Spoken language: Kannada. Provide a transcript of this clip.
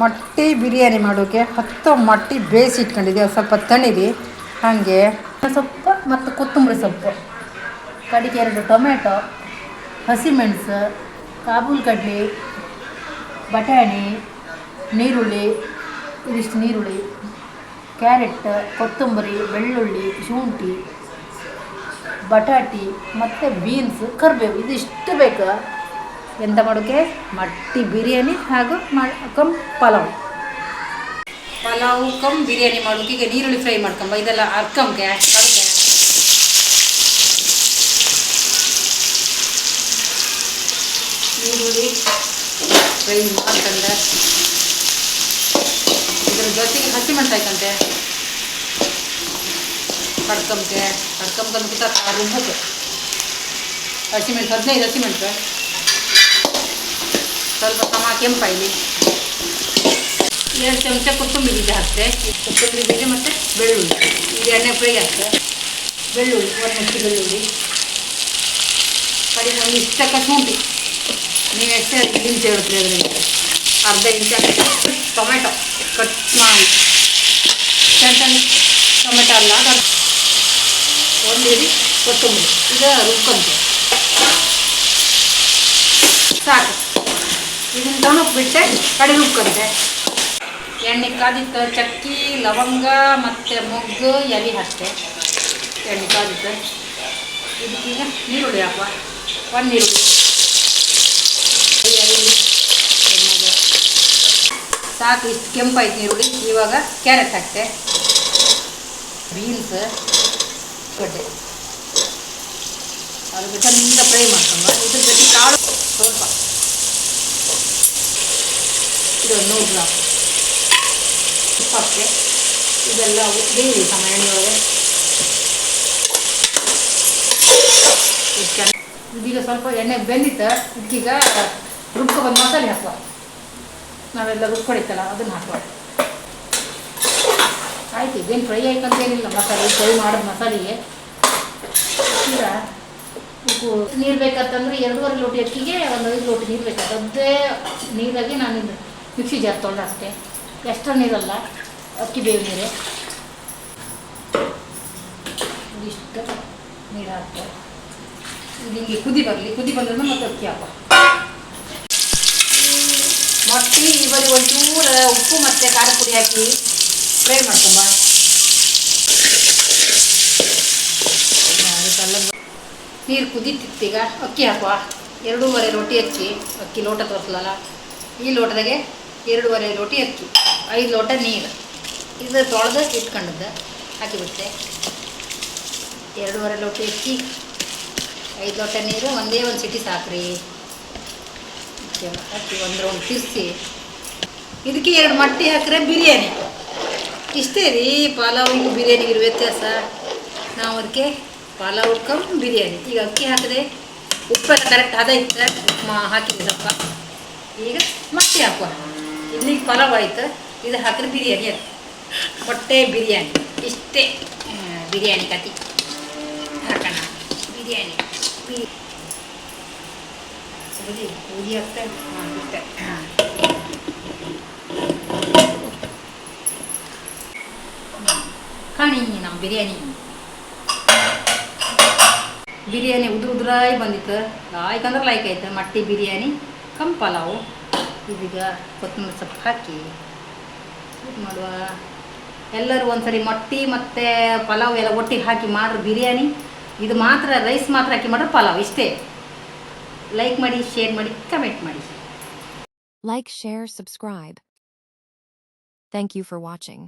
ಮೊಟ್ಟೆ ಬಿರಿಯಾನಿ ಮಾಡೋಕ್ಕೆ 10 ಮೊಟ್ಟೆ ಬೇಯಿಸಿ ಇಟ್ಕೊಂಡಿದ್ದೆ. ಸ್ವಲ್ಪ ತಣಿರಿ. ಹಾಗೆ ಸೊಪ್ಪು ಮತ್ತು ಕೊತ್ತಂಬರಿ ಸೊಪ್ಪು, ಕಡಿಗೆ 2 ಟೊಮೆಟೊ, ಹಸಿಮೆಣಸು, ಕಾಬೂಲ್ ಕಡ್ಲೆ, ಬಟಾಣಿ, ನೀರುಳ್ಳಿ, ಇದಿಷ್ಟು ನೀರುಳ್ಳಿ, ಕ್ಯಾರೆಟ್, ಕೊತ್ತಂಬರಿ, ಬೆಳ್ಳುಳ್ಳಿ, ಶುಂಠಿ, ಬಟಾಟಿ ಮತ್ತು ಬೀನ್ಸ್, ಕರಿಬೇವು ಇದಿಷ್ಟು ಬೇಕು ಎಂತ ಮಾಡೋಕ್ಕೆ ಮೊಟ್ಟೆ ಬಿರಿಯಾನಿ ಹಾಗೂ ಪಲಾವ್ ಬಿರಿಯಾನಿ ಮಾಡೋಕೆ. ಈಗ ನೀರುಳ್ಳಿ ಫ್ರೈ ಮಾಡ್ಕೊಂಬ, ಇದೆಲ್ಲ ಅರ್ಕಂಗೆ ಕಡಕೆ ಈರುಳ್ಳಿ ಫ್ರೈ ಮಾಡ್ಕೊಂಡೆ. ಇದ್ರ ಜೊತೆಗೆ ಹಸಿಮೆಣಸಾಯ್ಕಂತೆ ಕಡ್ಕೊಂಬಂದ್ಬಿಟ್ಟು ರುಬ್ಬಕ್ಕೆ ಹಸಿಮೆಣಸು 15 ಹಸಿಮೆಣಸು, ಸ್ವಲ್ಪ ಕೆಂಪಾಯಿಲಿ, 2 ಚಮಚ ಕೊತ್ತಂಬರಿ ಬೀಜ ಹಾಕ್ತೆ. ಕೊತ್ತಂಬರಿ ಬೀಜ ಮತ್ತು ಬೆಳ್ಳುಳ್ಳಿ ಇದು ಎಣ್ಣೆ ಫ್ರೈ ಹಾಕ್ತೆ. ಬೆಳ್ಳುಳ್ಳಿ 1 ಮುಚ್ಚಿ ಬೆಳ್ಳುಳ್ಳಿ, ಕಡಿಮೆ 1 ಇಷ್ಟಕ್ಕ ಶುಂಠಿ, ನೀವು ಎಷ್ಟೇ ಇಂಚು ಹೇಳ್ತೀರಿ ಅದರಲ್ಲಿ ಅರ್ಧ ಇಂಚು ಹಾಕಿ. ಟೊಮೆಟೊ ಕಟ್ ಮಾಡಿ ಸಣ್ಣ ಟೊಮೆಟೊ ಅಲ್ಲ, 1 ಹಿಡಿ ಕೊತ್ತಂಬರಿ ಇದು ರುಬ್ಕೊಂತೆ ಸಾಕು. ಇದನ್ನು ತಣುಕ್ಬಿಟ್ಟೆ ಕಡೆ ರುಬ್ಕೊಂತೆ. ಎಣ್ಣೆ ಕಾದಿತ್ತು, ಚಕ್ಕಿ ಲವಂಗ ಮತ್ತು ಮೊಗ್ಗು ಎಲೆ ಹಾಕ್ತೆ. ಎಣ್ಣೆ ಕಾದಿತ್ತು. ಇದಕ್ಕೀಗ ನೀರುಳ್ಳಿ ಹಾಕುವ. 1 ನೀರುಳ್ಳಿ ಸಾಕು. ಇಷ್ಟು ಕೆಂಪಾಯ್ತು ನೀರುಳ್ಳಿ. ಇವಾಗ ಕ್ಯಾರೆಟ್ ಹಾಕ್ತೆ, ಬೀನ್ಸ್, ಗಡ್ಡೆ ಅದ್ರ ಚಂದ ಫ್ರೈ ಮಾಡ್ಕೊಂಬ. ಇದ್ರ ಜೊತೆ ಕಾಳು ಸ್ವಲ್ಪ ಇದು 100 ಗ್ರಾಮ್ ಉಪ್ಪು ಹಾಕ್ತೆ. ಇದೆಲ್ಲ ಬೇಯಿರಿ ಸಮ ಎಣ್ಣೆಯೊಳಗೆ. ಇದೀಗ ಸ್ವಲ್ಪ ಎಣ್ಣೆ ಬೆಂದಿತ್ತು. ಇದಕ್ಕೀಗ ರುಬ್ಕೊಬಂದು ಮಸಾಲೆ ಹಾಕುವ. ನಾವೆಲ್ಲ ರುಬ್ಕೊಡಿತ್ತಲ್ಲ ಅದನ್ನು ಹಾಕುವ. ಆಯ್ತು, ಇದೇನು ಫ್ರೈ ಆಯ್ತಂತೇನಿಲ್ಲ. ಮಸಾಲೆ ಫ್ರೈ ಮಾಡೋದು ಮಸಾಲೆಗೆ. ಈಗ ಉಪ್ಪು ನೀರು ಬೇಕಂತಂದ್ರೆ 2.5 ಲೋಟ ಅಕ್ಕಿಗೆ 1 5 ಲೋಟ ನೀರು ಬೇಕಾದ. ಅದೇ ನೀರಾಗಿ ನಾನು ಮಿಕ್ಸಿ ಜಾರ್ ತೊಗೊಂಡು ಅಷ್ಟೇ, ಎಕ್ಸ್ಟ್ರಾ ನೀರಲ್ಲ, ಅಕ್ಕಿ ಬೇವು ನೀರೇ. ಇದಿಷ್ಟು ನೀರು ಹಾಕ್ತೆ. ಇದು ಹಿಂಗೆ ಕುದಿ ಬಂದ್ರೆ ಮತ್ತೆ ಅಕ್ಕಿ ಹಾಕುವ. ಮೊಟ್ಟೆ ಇವರಿಗೆ ಒಂಚೂರು ಉಪ್ಪು ಮತ್ತು ಖಾರ ಪುಡಿ ಹಾಕಿ ಫ್ರೈ ಮಾಡ್ಕೊಂಬ. ನೀರು ಕುದೀತಿತ್ತೀಗ ಅಕ್ಕಿ ಹಾಕುವ. 2.5 ಲೋಟ ಅಕ್ಕಿ ಲೋಟ ತೋರಿಸಲಲ್ಲ, ಈ ಲೋಟದಾಗೆ 2.5 ಲೋಟ ಅಕ್ಕಿ, 5 ಲೋಟ ನೀರು. ಇದು ತೊಳೆದು ಇಟ್ಕೊಂಡದ್ದು ಹಾಕಿಬಿಡ್ತೆ. 2.5 ಲೋಟ ಅಕ್ಕಿ, 5 ಲೋಟ ನೀರು, ಒಂದೇ ಒಂದು ಸಿಟಿ ಸಾಕ್ರಿ. ಹಾಕಿ 1 ರೌಂಡ್ ತಿರ್ಸಿ ಇದಕ್ಕೆ 2 ಮೊಟ್ಟೆ ಹಾಕಿದ್ರೆ ಬಿರಿಯಾನಿ. ಇಷ್ಟೇ ರೀ ಪಲಾವಿಗೂ ಬಿರಿಯಾನಿಗಿರೋ ವ್ಯತ್ಯಾಸ. ನಾವು ಅದಕ್ಕೆ ಪಲಾವ್ ಬಿರಿಯಾನಿ. ಈಗ ಅಕ್ಕಿ ಹಾಕಿದೆ, ಉಪ್ಪೆಲ್ಲ ಕರೆಕ್ಟ್ ಹದ ಇತ್ತು, ಉಪ್ಪು ಹಾಕಿದೆ ಸ್ವಲ್ಪ. ಈಗ ಮೊಟ್ಟೆ ಹಾಕುವ. ಇಲ್ಲಿಗೆ ಪಲಾವ್ ಆಯ್ತು, ಇದು ಹಾಕಿದ್ರೆ ಬಿರಿಯಾನಿ. ಅದು ಮೊಟ್ಟೆ ಬಿರಿಯಾನಿ. ಇಷ್ಟೇ ಬಿರಿಯಾನಿ ಕತಿ. ಹಾಕೋಣ ಬಿರಿಯಾನಿ. ಪೂರಿ ಹಾಕ್ತೆ. ಬಿಟ್ಟೆ ಕಾಣಿ ನಮ್ಮ ಬಿರಿಯಾನಿ ಉದುರಾಯಿ ಬಂದಿತ್ತು. ಲಾಯ್ಕಂದ್ರೆ ಲೈಕ್ ಆಯ್ತು. ಮೊಟ್ಟೆ ಬಿರಿಯಾನಿ ಪಲಾವು. ಇದೀಗ ಕೊತ್ತಂಬರಿ ಸೊಪ್ಪು ಹಾಕಿ ಇದು ಮಾಡುವ. ಎಲ್ಲರೂ ಒಂದ್ಸರಿ ಮೊಟ್ಟೆ ಮತ್ತು ಪಲಾವ್ ಎಲ್ಲ ಒಟ್ಟಿಗೆ ಹಾಕಿ ಮಾಡ್ರೆ ಬಿರಿಯಾನಿ. ಇದು ಮಾತ್ರ ರೈಸ್ ಮಾತ್ರ ಹಾಕಿ ಮಾಡ್ರೆ ಪಲಾವ್. ಇಷ್ಟೇ. ಲೈಕ್ ಮಾಡಿ, ಶೇರ್ ಮಾಡಿ, ಕಮೆಂಟ್ ಮಾಡಿ. Like, share, subscribe. Thank you for watching.